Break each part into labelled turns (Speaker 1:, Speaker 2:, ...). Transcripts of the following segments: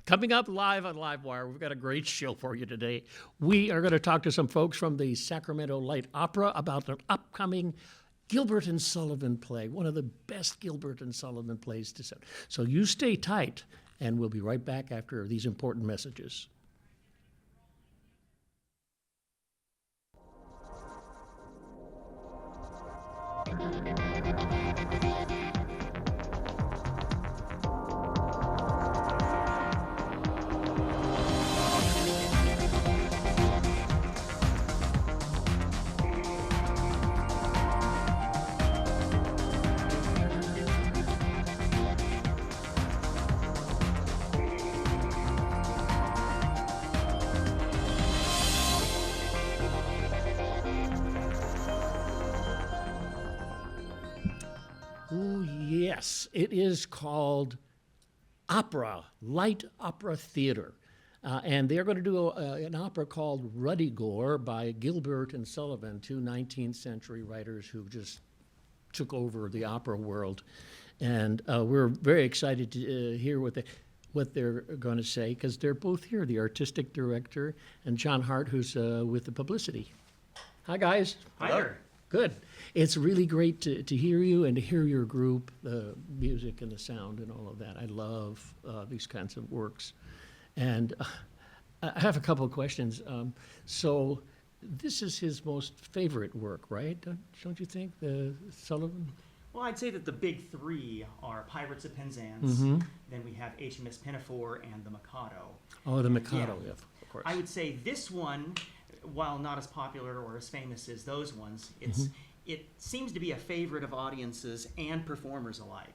Speaker 1: Coming up live on LiveWire, we've got a great show for you today. We are going to talk to some folks from the Sacramento Light Opera about an upcoming Gilbert and Sullivan play, one of the best Gilbert and Sullivan plays to see. So you stay tight, and we'll be right back after these important messages. Oh, yes. It is called Opera, Light Opera Theater. And they're going to do an opera called Ruddigore by Gilbert and Sullivan, two 19th century writers who just took over the opera world. And we're very excited to hear what they're going to say, because they're both here, the artistic director and John Hart, who's with the publicity. Hi, guys.
Speaker 2: Hi there.
Speaker 1: Good. It's really great to hear you and to hear your group, the music and the sound and all of that. I love these kinds of works. And I have a couple of questions. So this is his most favorite work, right? Don't you think, the Sullivan?
Speaker 2: Well, I'd say that the big three are Pirates of Penzance, then we have HMS Pinafore, and the Mikado.
Speaker 1: Oh, the Mikado, yeah, of course.
Speaker 2: I would say this one, while not as popular or as famous as those ones, it seems to be a favorite of audiences and performers alike.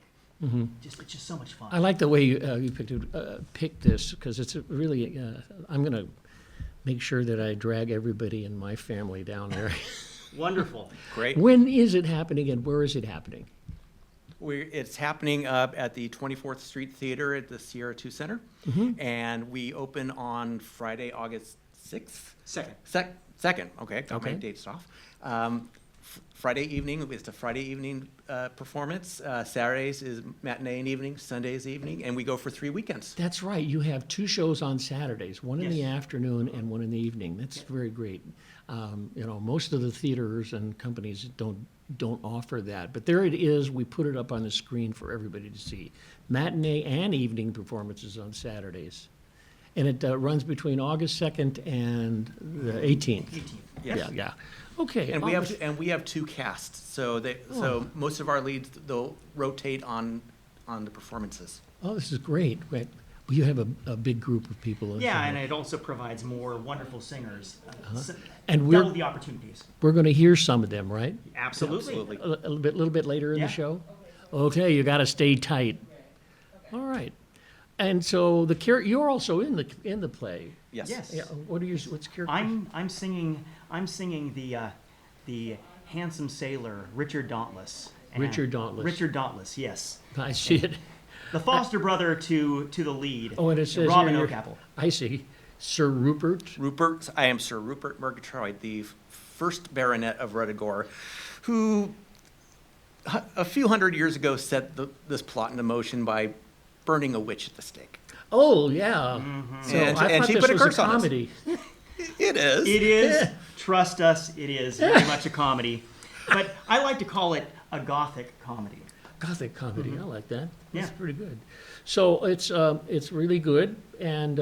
Speaker 2: It's just so much fun.
Speaker 1: I like the way you picked this, because it's really, I'm going to make sure that I drag everybody in my family down there.
Speaker 2: Wonderful.
Speaker 3: Great.
Speaker 1: When is it happening and where is it happening?
Speaker 3: It's happening at the 24th Street Theater at the Sierra 2 Center. And we open on Friday, August 6th? Second, okay. Got my dates off. Friday evening, it's a Friday evening performance. Saturdays is matinee and evening, Sundays evening, and we go for 3 weekends.
Speaker 1: That's right. You have two shows on Saturdays, one in
Speaker 2: Yes.
Speaker 1: the afternoon and one in the evening. That's very great. Most of the theaters and companies don't offer that, but there it is. We put it up on the screen for everybody to see. Matinee and evening performances on Saturdays. And it runs between August 2nd and the 18th.
Speaker 2: 18th.
Speaker 3: Yes.
Speaker 1: Yeah. Okay.
Speaker 3: And we have two casts, so most of our leads, they'll rotate on the performances.
Speaker 1: Oh, this is great. Right. Well, you have a big group of people.
Speaker 2: Yeah, and it also provides more wonderful singers.
Speaker 1: And
Speaker 2: double the opportunities.
Speaker 1: we're going to hear some of them, right?
Speaker 2: Absolutely.
Speaker 1: A little bit later in
Speaker 2: Yeah.
Speaker 1: the show? Okay, you got to stay tight. All right. And so you're also in the play.
Speaker 3: Yes.
Speaker 2: Yes.
Speaker 1: Yeah. What's character?
Speaker 2: I'm singing the handsome sailor Richard Dauntless.
Speaker 1: Richard Dauntless.
Speaker 2: Richard Dauntless, yes.
Speaker 1: I see it.
Speaker 2: The foster brother to the lead.
Speaker 1: Oh, and it says
Speaker 2: Robin
Speaker 1: here,
Speaker 2: O'Capple.
Speaker 1: I see. Sir Rupert.
Speaker 3: I am Sir Rupert Murgatroyd, the first baronet of Ruddigore, who a few hundred years ago set this plot into motion by burning a witch at the stake.
Speaker 1: Oh, yeah. So
Speaker 3: And
Speaker 1: I thought
Speaker 3: she
Speaker 1: this
Speaker 3: put a
Speaker 1: was
Speaker 3: curse
Speaker 1: a
Speaker 3: on us.
Speaker 1: comedy.
Speaker 3: It is.
Speaker 2: It is. Trust us, it is very much a comedy. But I like to call it a gothic comedy.
Speaker 1: Gothic comedy. I like that. That's
Speaker 2: Yeah.
Speaker 1: pretty good. So it's really good. And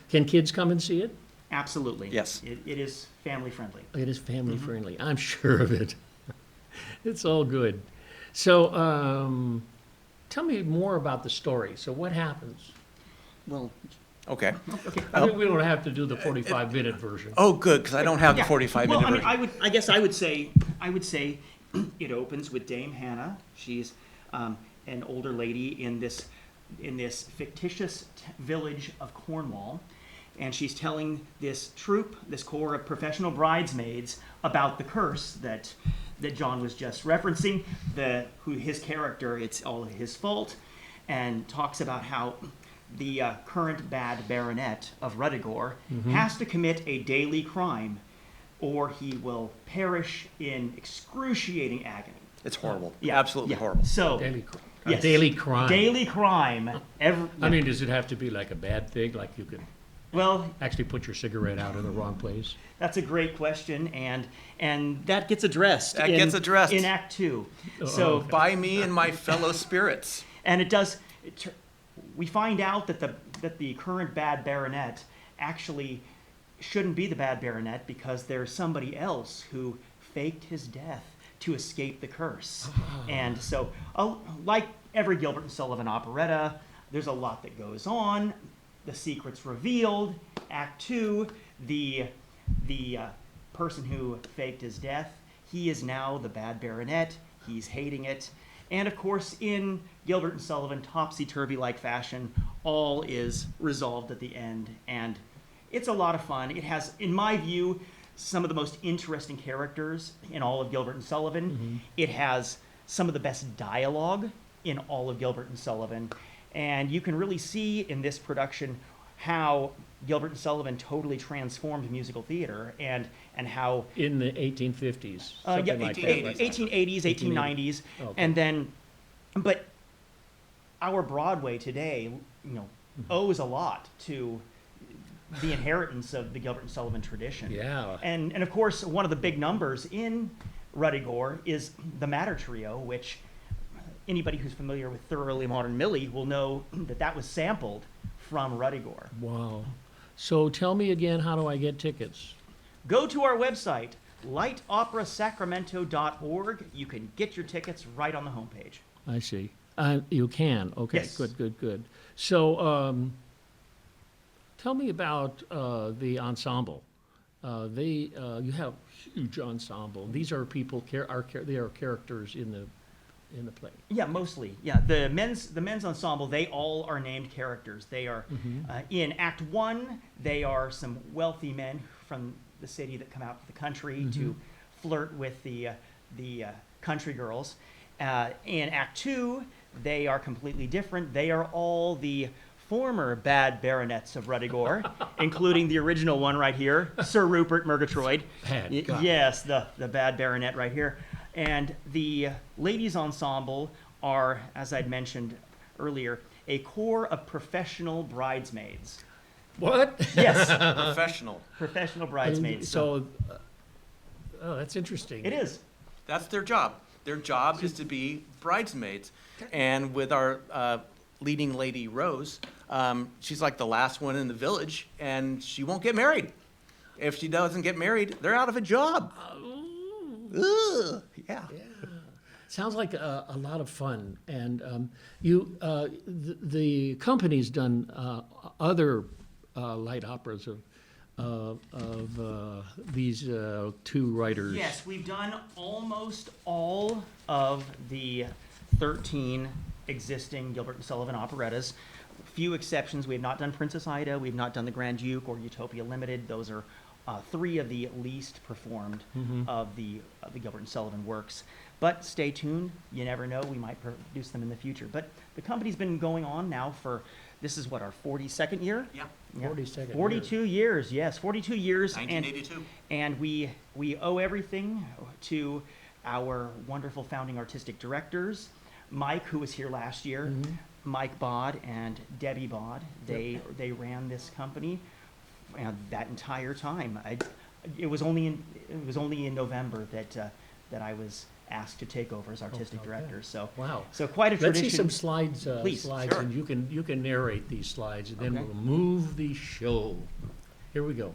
Speaker 1: can kids come and see it?
Speaker 2: Absolutely.
Speaker 3: Yes.
Speaker 2: It is family friendly.
Speaker 1: It is family friendly. I'm sure of it. It's all good. So tell me more about the story. So what happens?
Speaker 2: Well,
Speaker 3: Okay.
Speaker 1: I mean, we don't have to do the 45-minute version.
Speaker 3: Oh, good, because I don't have the
Speaker 2: yeah.
Speaker 3: 45-minute
Speaker 2: Well,
Speaker 3: version.
Speaker 2: I guess I would say it opens with Dame Hannah. She's an older lady in this fictitious village of Cornwall, and she's telling this corps of professional bridesmaids about the curse that John was just referencing. His character, it's all his fault, and talks about how the current bad baronet of Ruddigore has to commit a daily crime, or he will perish in excruciating agony.
Speaker 3: It's horrible.
Speaker 2: Yeah,
Speaker 3: Absolutely
Speaker 2: yeah.
Speaker 3: horrible.
Speaker 2: So,
Speaker 1: Daily crime. A
Speaker 2: Yes.
Speaker 1: daily crime.
Speaker 2: Daily crime.
Speaker 1: I mean, does it have to be like a bad thing, like you could
Speaker 2: well,
Speaker 1: actually put your cigarette out in the wrong place?
Speaker 2: that's a great question, and that gets addressed.
Speaker 3: That gets addressed.
Speaker 2: in Act 2.
Speaker 1: Oh,
Speaker 2: So,
Speaker 1: okay.
Speaker 3: By me and my fellow spirits.
Speaker 2: and it does. We find out that the current bad baronet actually shouldn't be the bad baronet because there's somebody else who faked his death to escape the curse. And so, like every Gilbert and Sullivan operetta, there's a lot that goes on. The secret's revealed. Act 2, the person who faked his death, he is now the bad baronet. He's hating it. And of course, in Gilbert and Sullivan, topsy-turvy-like fashion, all is resolved at the end. And it's a lot of fun. It has, in my view, some of the most interesting characters in all of Gilbert and Sullivan.
Speaker 1: Mm-hmm.
Speaker 2: It has some of the best dialogue in all of Gilbert and Sullivan. And you can really see in this production how Gilbert and Sullivan totally transformed musical theater and how
Speaker 1: In the 1850s, something
Speaker 2: yeah,
Speaker 1: like that.
Speaker 3: 1880s.
Speaker 1: right?
Speaker 2: 1880s, 1890s,
Speaker 1: Okay.
Speaker 2: and then, but our Broadway today, owes a lot to the inheritance of the Gilbert and Sullivan tradition.
Speaker 1: Yeah.
Speaker 2: And of course, one of the big numbers in Ruddy Gore is the Matter Trio, which anybody who's familiar with Thoroughly Modern Millie will know that was sampled from Ruddy Gore.
Speaker 1: Wow. So tell me again, how do I get tickets?
Speaker 2: Go to our website, lightoperasacramento.org. You can get your tickets right on the homepage.
Speaker 1: I see. You can. Okay.
Speaker 2: Yes.
Speaker 1: Good. So tell me about the ensemble. You have huge ensemble. These are people. They are characters in the play.
Speaker 2: Yeah, mostly. Yeah, the men's ensemble. They all are named characters. They are in Act 1. They are some wealthy men from the city that come out to the country to flirt with the country girls. In Act 2, they are completely different. They are all the former bad baronets of Ruddy Gore, including the original one right here, Sir Rupert Murgatroyd.
Speaker 1: Bad guy.
Speaker 2: Yes, the bad baronet right here. And the ladies' ensemble are, as I'd mentioned earlier, a corps of professional bridesmaids.
Speaker 1: What?
Speaker 2: Yes,
Speaker 3: Professional.
Speaker 2: professional bridesmaids.
Speaker 1: So, that's interesting.
Speaker 2: It is.
Speaker 3: That's their job. Their job is to be bridesmaids. And with our leading lady, Rose, she's like the last one in the village, and she won't get married. If she doesn't get married, they're out of a job. Ugh, yeah.
Speaker 1: Sounds like a lot of fun. And the company's done other light operas of these two writers.
Speaker 2: Yes, we've done almost all of the 13 existing Gilbert and Sullivan operettas. Few exceptions. We have not done Princess Ida. We've not done The Grand Duke or Utopia Limited. Those are three of the least performed of the Gilbert and Sullivan works. But stay tuned. You never know. We might produce them in the future. But the company's been going on now for, this is what, our 42nd year?
Speaker 3: Yeah.
Speaker 1: 42nd year.
Speaker 2: 42 years, yes. 42 years.
Speaker 3: 1982.
Speaker 2: And we owe everything to our wonderful founding artistic directors, Mike, who was here last year, Mike Bod and Debbie Bod. They ran this company that entire time. It was only in November that I was asked to take over as artistic
Speaker 1: okay.
Speaker 2: director. So
Speaker 1: Wow.
Speaker 2: So quite a
Speaker 1: Let's
Speaker 2: tradition.
Speaker 1: see some slides,
Speaker 2: Please.
Speaker 1: slides,
Speaker 3: Sure.
Speaker 1: and you can narrate these slides, and then
Speaker 2: Okay.
Speaker 1: we'll move the show. Here we go.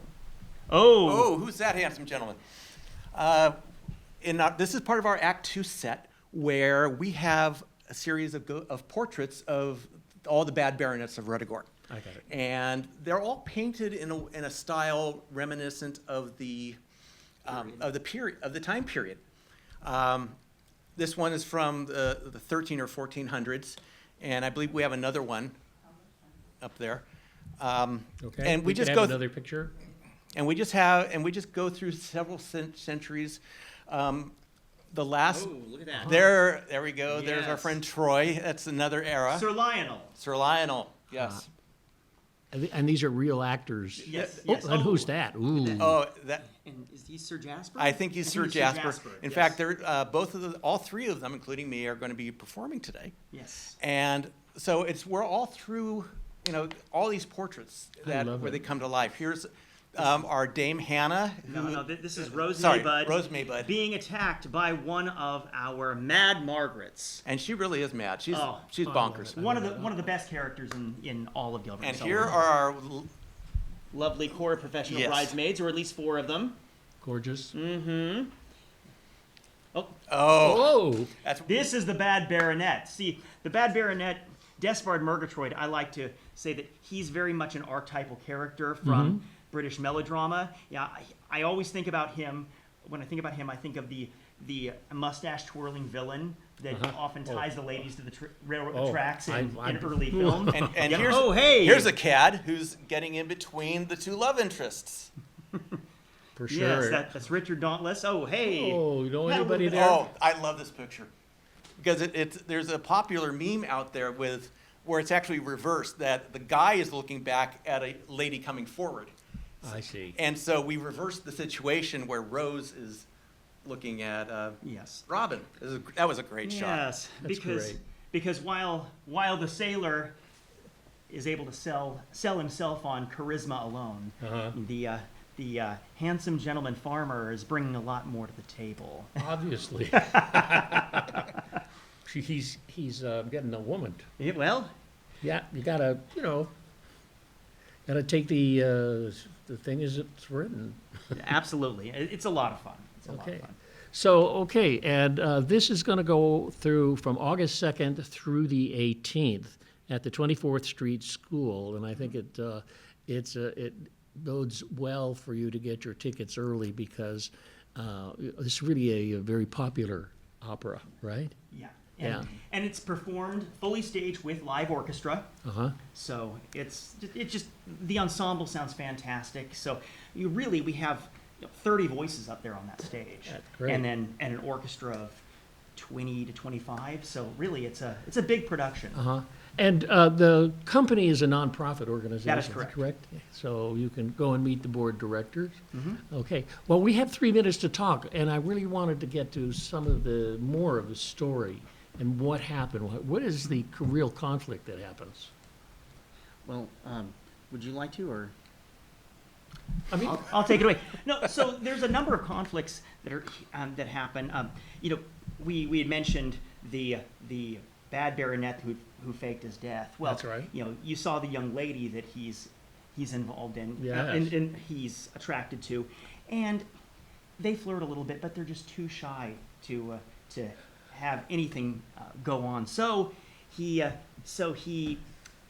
Speaker 3: Oh, who's that handsome gentleman? This is part of our Act 2 set, where we have a series of portraits of all the bad baronets of Ruddy Gore.
Speaker 1: I got it.
Speaker 3: And they're all painted in a style reminiscent of the time period. This one is from the 13 or 1400s, and I believe we have another one up there.
Speaker 1: Okay.
Speaker 3: And we
Speaker 1: can
Speaker 3: just
Speaker 1: have
Speaker 3: go
Speaker 1: another picture.
Speaker 3: and we just go through several centuries. The last
Speaker 2: look at that.
Speaker 3: there we go. There's our
Speaker 2: Yes.
Speaker 3: friend Troy. That's another era.
Speaker 2: Sir Lionel.
Speaker 3: Sir Lionel. Yes.
Speaker 1: And these are real actors.
Speaker 2: Yes,
Speaker 1: Oh,
Speaker 2: yes.
Speaker 1: and who's
Speaker 2: Oh.
Speaker 1: that? Ooh.
Speaker 3: Oh, that.
Speaker 2: And is he Sir Jasper?
Speaker 3: I think he's Sir Jasper. In
Speaker 2: yes.
Speaker 3: fact, they're all three of them, including me, are going to be performing today.
Speaker 2: Yes.
Speaker 3: And so we're all through, all these portraits
Speaker 1: I love
Speaker 3: where
Speaker 1: it.
Speaker 3: they come to life. Here's our Dame Hannah.
Speaker 2: No, this is Rose
Speaker 3: Sorry,
Speaker 2: Maybud.
Speaker 3: Rose Maybud.
Speaker 2: Being attacked by one of our Mad Margarets.
Speaker 3: And she really is mad. She's
Speaker 2: Oh,
Speaker 3: bonkers.
Speaker 2: One of the best characters in all of Gilbert.
Speaker 3: And
Speaker 2: Sullivan.
Speaker 3: here are our
Speaker 2: lovely core professional
Speaker 3: Yes.
Speaker 2: bridesmaids, or at least 4 of them.
Speaker 1: Gorgeous.
Speaker 2: Oh,
Speaker 1: Oh.
Speaker 3: that's
Speaker 2: this is the Bad Baronet. See, the Bad Baronet, Despard Murgatroyd, I like to say that he's very much an archetypal character from British melodrama. Yeah, I always think about him. When I think about him, I think of the mustache twirling villain that often ties the ladies to the railroad tracks in early film.
Speaker 3: and
Speaker 2: Yeah.
Speaker 3: here's here's a cad who's getting in between the two love interests.
Speaker 1: For sure.
Speaker 2: Yes, that's Richard Dauntless. Oh, hey.
Speaker 1: Oh, you know
Speaker 2: That
Speaker 1: anybody
Speaker 2: would-
Speaker 1: there?
Speaker 3: Oh, I love this picture because there's a popular meme out there where it's actually reversed, that the guy is looking back at a lady coming forward.
Speaker 1: I see.
Speaker 3: And so we reversed the situation where Rose is looking at
Speaker 2: Yes.
Speaker 3: Robin. That was a great shot.
Speaker 2: Yes,
Speaker 1: That's great.
Speaker 2: because while the sailor is able to sell himself on charisma alone, the handsome gentleman farmer is bringing a lot more to the table.
Speaker 1: Obviously. he's getting a woman.
Speaker 2: Yeah, well,
Speaker 1: Yeah, you gotta, gotta take the thing as it's written.
Speaker 2: absolutely, it's a lot of fun. It's a lot
Speaker 1: Okay.
Speaker 2: of fun.
Speaker 1: So, and this is going to go through from August 2nd through the 18th at the 24th Street School, and I think it bodes well for you to get your tickets early because it's really a very popular opera, right?
Speaker 2: Yeah.
Speaker 1: Yeah.
Speaker 2: And it's performed fully staged with live orchestra.
Speaker 1: Uh-huh.
Speaker 2: So it's just the ensemble sounds fantastic. So we have 30 voices up there on that stage,
Speaker 1: That's great.
Speaker 2: and then an orchestra of 20 to 25. So really, it's a big production.
Speaker 1: Uh-huh. And the company is a nonprofit organization.
Speaker 2: That is correct.
Speaker 1: Correct. So you can go and meet the board directors.
Speaker 2: Mm-hmm.
Speaker 1: Okay. Well, we have 3 minutes to talk, and I really wanted to get to some of the more of the story and what happened. What is the real conflict that happens?
Speaker 2: Well, would you like to, or
Speaker 1: I mean,
Speaker 2: I'll take it away. No, so there's a number of conflicts that happen. We had mentioned the bad baronet who faked his death. Well,
Speaker 1: That's right.
Speaker 2: You saw the young lady that he's involved in,
Speaker 1: Yes.
Speaker 2: and he's attracted to, and they flirt a little bit, but they're just too shy to have anything go on. So he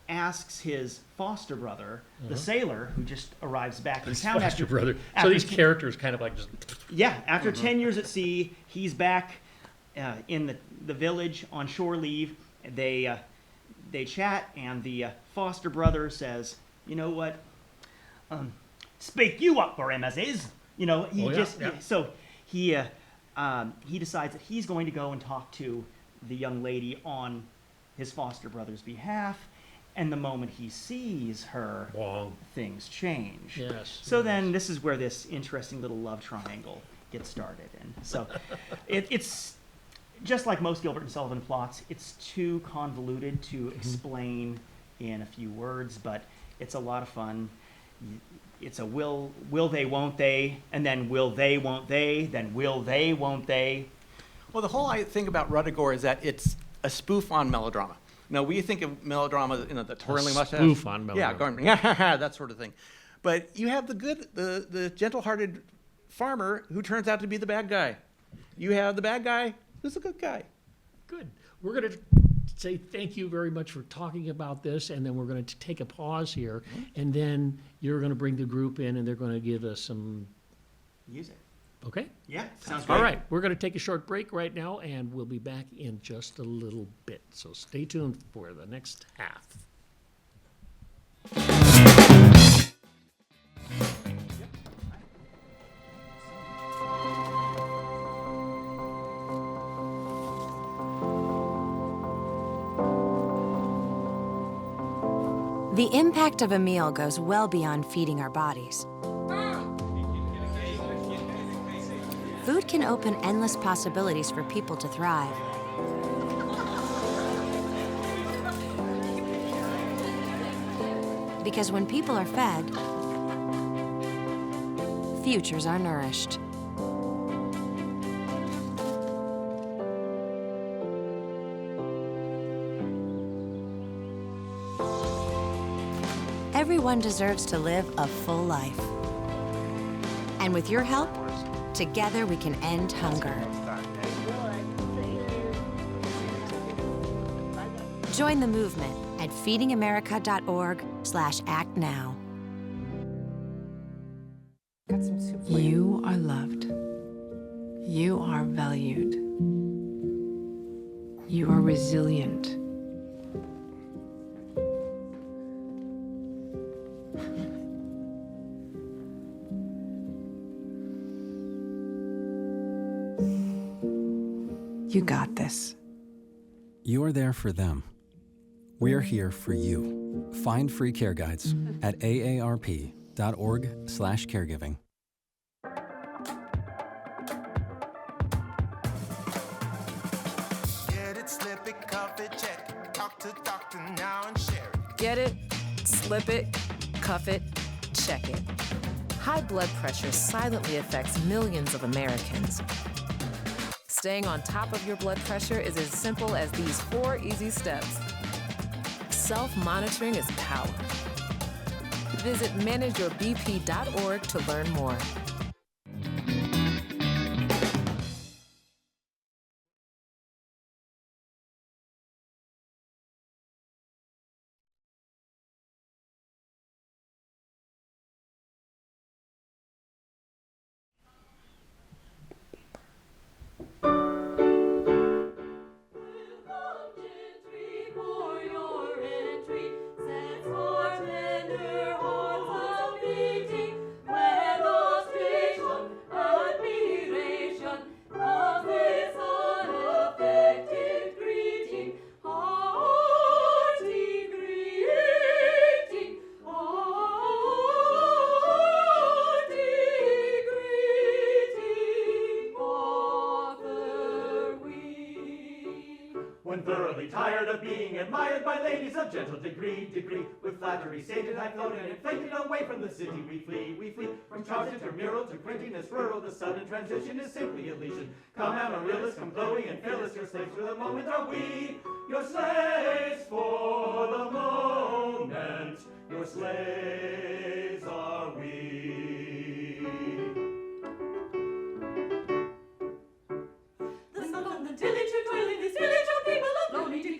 Speaker 2: asks his foster brother, the sailor, who just arrives back in town
Speaker 1: foster
Speaker 2: after
Speaker 1: brother. So
Speaker 2: after
Speaker 1: these
Speaker 2: ten-
Speaker 1: characters kind of like just.
Speaker 2: yeah, after 10 years at sea, he's back in the village on shore leave. They chat, and the foster brother says, "You know what? Speak you up for him, as is." He
Speaker 1: Oh, yeah,
Speaker 2: just
Speaker 1: yeah.
Speaker 2: so he decides that he's going to go and talk to the young lady on his foster brother's behalf. And the moment he sees her,
Speaker 1: Wrong.
Speaker 2: things change.
Speaker 1: Yes.
Speaker 2: So then this is where this interesting little love triangle gets started. And so it's just like most Gilbert and Sullivan plots, it's too convoluted to explain in a few words, but it's a lot of fun. It's a will they, won't they, and then will they, won't they, then will they, won't they.
Speaker 3: Well, the whole thing about Ruttigore is that it's a spoof on melodrama. Now, we think of melodrama, the twirling mustache.
Speaker 1: spoof on
Speaker 3: Yeah,
Speaker 1: melodrama.
Speaker 3: going, that sort of thing. But you have the gentle-hearted farmer who turns out to be the bad guy. You have the bad guy who's a good guy.
Speaker 1: Good. We're going to say thank you very much for talking about this, and then we're going to take a pause here, and then you're going to bring the group in, and they're going to give us some.
Speaker 2: Music.
Speaker 1: Okay.
Speaker 2: Yeah, sounds great.
Speaker 1: All right, we're going to take a short break right now, and we'll be back in just a little bit. So stay tuned for the next half.
Speaker 4: The impact of a meal goes well beyond feeding our bodies. Food can open endless possibilities for people to thrive. Because when people are fed, futures are nourished. Everyone deserves to live a full life. And with your help, together we can end hunger. Join the movement at feedingamerica.org/actnow.
Speaker 5: You are loved. You are valued. You are resilient. You got this.
Speaker 6: You're there for them. We're here for you. Find free care guides at aarp.org/caregiving.
Speaker 7: Get it, slip it, cuff it, check it. Talk to doctor now and share it.
Speaker 8: Get it, slip it, cuff it, check it. High blood pressure silently affects millions of Americans. Staying on top of your blood pressure is as simple as these 4 easy steps. Self-monitoring is power. Visit manageyourbp.org to learn more.
Speaker 9: When thoroughly tired of being admired by ladies of gentle degree, with flattery sated, high flown and inflated, away from the city we flee from charge intramural to printiness rural. The sudden transition is simply Elysian. Come Amaryllis, come Chloe and Phyllis, your slaves for the moment are we, your slaves for the moment, your slaves are we.
Speaker 10: The sun from the tillage to toiling, this village of people of lonely degree.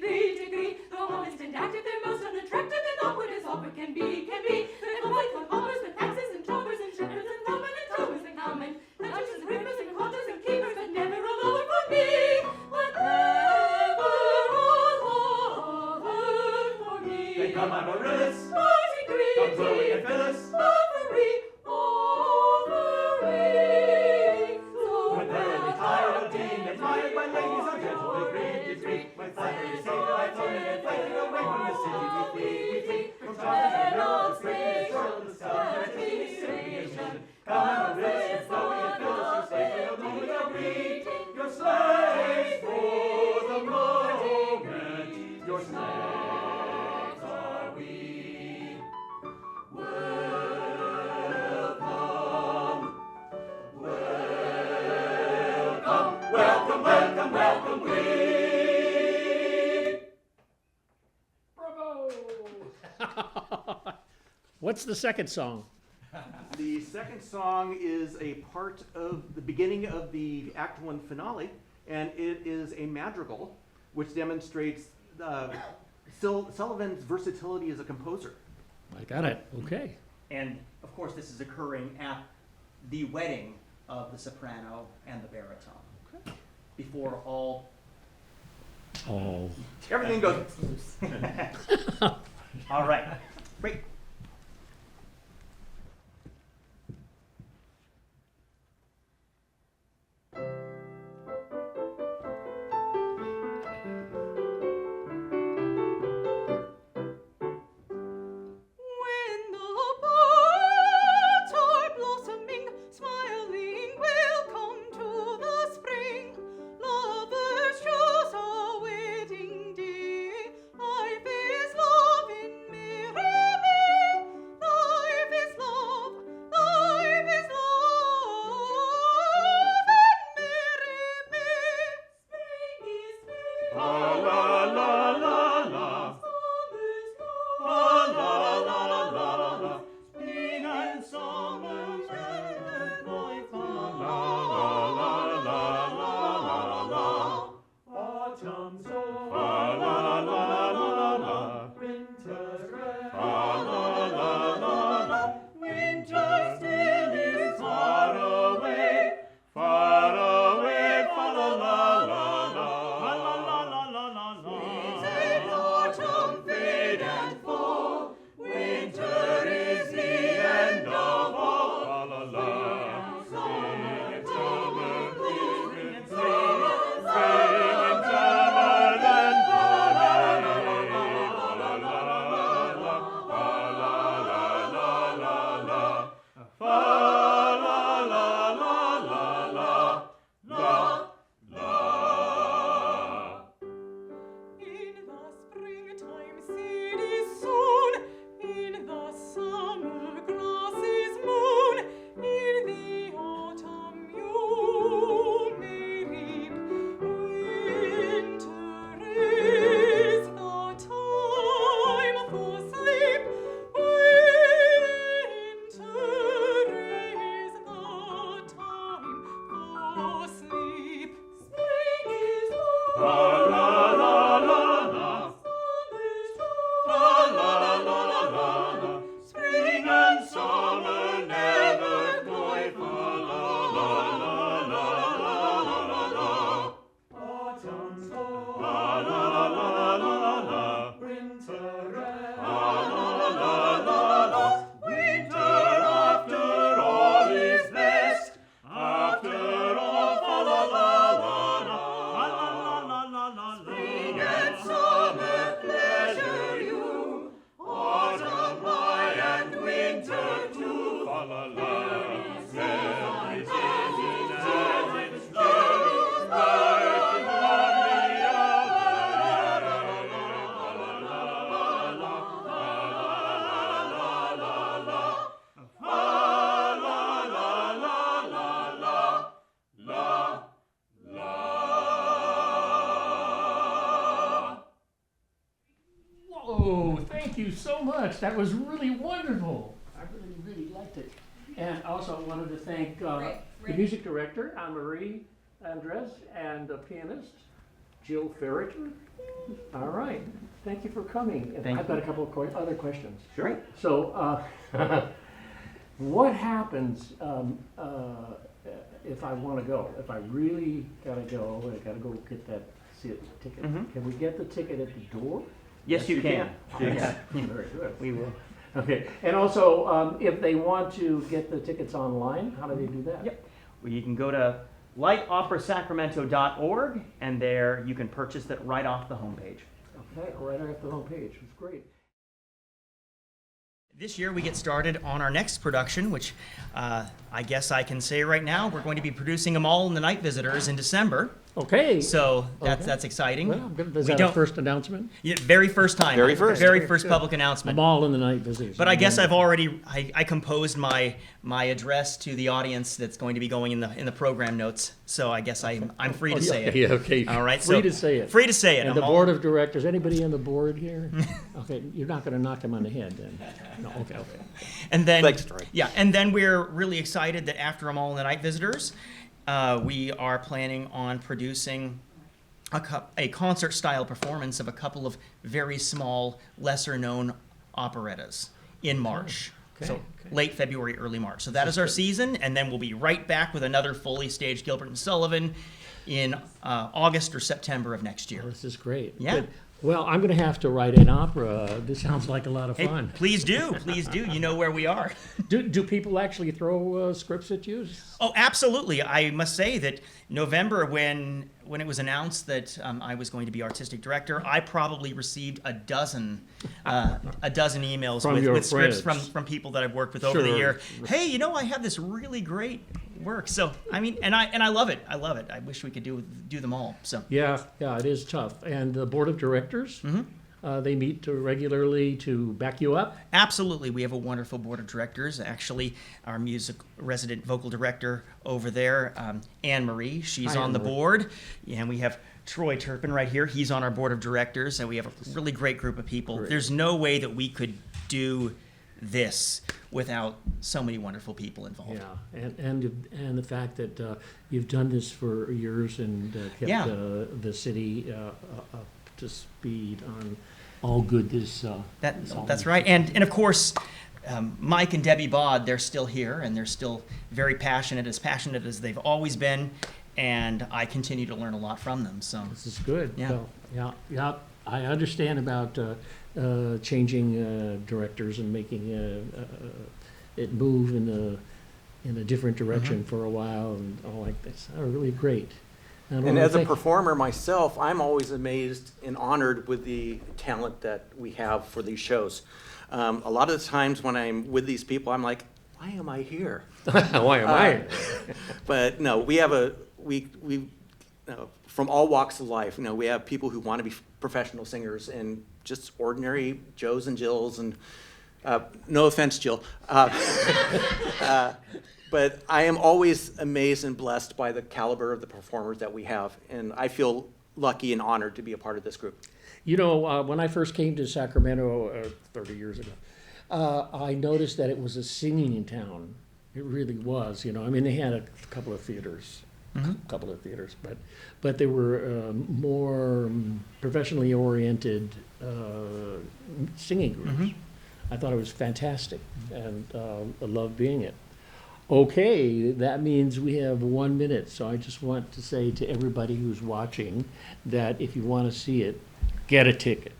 Speaker 10: The honest and active, they're most unattractive and awkward as awkward can be. They're the white-foot hoppers with axes and choppers and shepherds and towmen and towers and cowmen, and judges and rippers and quanters and keepers, but never a lover for me. But never a lover for me.
Speaker 9: They come Amaryllis,
Speaker 10: degree,
Speaker 9: come Chloe and Phyllis,
Speaker 10: ovary.
Speaker 9: when thoroughly tired of being admired by ladies of gentle degree, with flattery sated, high flown and inflated, away from the city we flee from charge intramural to printiness rural. The sudden transition is simply Elysian. Come Amaryllis, come Chloe and Phyllis, your slaves for the moment are we, your slaves for the moment, your slaves are we. Welcome, welcome, welcome, we.
Speaker 1: What's the second song?
Speaker 2: The second song is a part of the beginning of the Act 1 finale, and it is a madrigal, which demonstrates Sullivan's versatility as a composer.
Speaker 1: I got it. Okay.
Speaker 2: And of course, this is occurring at the wedding of the soprano and the baritone. Okay. Before everything goes loose. All right. Great.
Speaker 1: Oh, thank you so much. That was really wonderful. I really, really liked it. And also I wanted to thank the music director, Anne-Marie Andres, and the pianist, Jill Ferreter. All right. Thank you for coming. And I've got a couple of other questions.
Speaker 2: Sure.
Speaker 1: So, what happens if I want to go? If I really gotta go, I gotta go get that ticket. Can we get the ticket at the door?
Speaker 2: Yes, you can.
Speaker 1: Yeah. Very good.
Speaker 2: We will.
Speaker 1: Okay. And also, if they want to get the tickets online, how do they do that?
Speaker 2: Yep. Well, you can go to lightoperasacramento.org, and there you can purchase that right off the homepage.
Speaker 1: Okay, right off the homepage. It's great.
Speaker 2: This year we get started on our next production, which I guess I can say right now, we're going to be producing them all in the Night Visitors in December.
Speaker 1: Okay.
Speaker 2: So that's exciting.
Speaker 1: Well, is that a first announcement?
Speaker 2: Yeah, very first time.
Speaker 3: Very first.
Speaker 2: Very first public announcement.
Speaker 1: I'm all in the Night Visitors.
Speaker 2: But I guess I've already I composed my address to the audience that's going to be going in the program notes. So I guess I'm free to say it.
Speaker 1: Yeah, okay.
Speaker 2: All right.
Speaker 1: Free to say it.
Speaker 2: Free to say it.
Speaker 1: And the board of directors, anybody on the board here? Okay, you're not going to knock him on the head then. No, okay.
Speaker 2: And then
Speaker 3: Thanks, Troy.
Speaker 2: Yeah, and then we're really excited that after I'm all in the Night Visitors, we are planning on producing a concert-style performance of a couple of very small, lesser-known operettas in March. So late February, early March. So that is our season, and then we'll be right back with another fully staged Gilbert and Sullivan in August or September of next year.
Speaker 1: This is great.
Speaker 2: Yeah.
Speaker 1: Good. Well, I'm going to have to write an opera. This sounds like a lot of fun.
Speaker 2: Hey, please do. You know where we are.
Speaker 1: Do people actually throw scripts at you?
Speaker 2: Oh, absolutely. I must say that November, when it was announced that I was going to be artistic director, I probably received a dozen emails with scripts from people that I've worked with over the year. Hey, I have this really great work. So I mean, and I love it. I love it. I wish we could do them all. So
Speaker 1: yeah, it is tough. And the board of directors, they meet regularly to back you up.
Speaker 2: Absolutely, we have a wonderful board of directors. Actually, our resident vocal director over there, Anne Marie, she's on the board, and we have Troy Turpin right here. He's on our board of directors, and we have a really great group of people. Great. There's no way that we could do this without so many wonderful people involved.
Speaker 1: Yeah, and the fact that you've done this for years and kept the city up to speed on all good
Speaker 2: that's right. And of course, Mike and Debbie Bod, they're still here, and they're still very passionate as they've always been, and I continue to learn a lot from them. So
Speaker 1: this is good.
Speaker 2: Yeah.
Speaker 1: Well, yeah. I understand about changing directors and making it move in a different direction for a while and all like this. Oh, really great.
Speaker 3: And as a performer myself, I'm always amazed and honored with the talent that we have for these shows. A lot of the times when I'm with these people, I'm like, why am I here?
Speaker 1: Why am I?
Speaker 3: But no, we have from all walks of life. We have people who want to be professional singers and just ordinary Joes and Jills. And no offense, Jill. But I am always amazed and blessed by the caliber of the performers that we have, and I feel lucky and honored to be a part of this group.
Speaker 1: When I first came to Sacramento 30 years ago, I noticed that it was a singing town. It really was. I mean, they had a couple of theaters, but they were more professionally oriented singing groups. I thought it was fantastic, and I loved being it. Okay, that means we have 1 minute, so I just want to say to everybody who's watching that if you want to see it, get a ticket.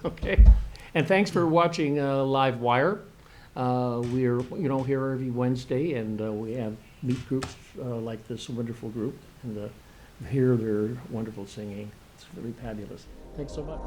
Speaker 1: Okay? And thanks for watching LiveWire. We're here every Wednesday, and we have meet groups like this wonderful group, and hear their wonderful singing. It's really fabulous. Thanks so much.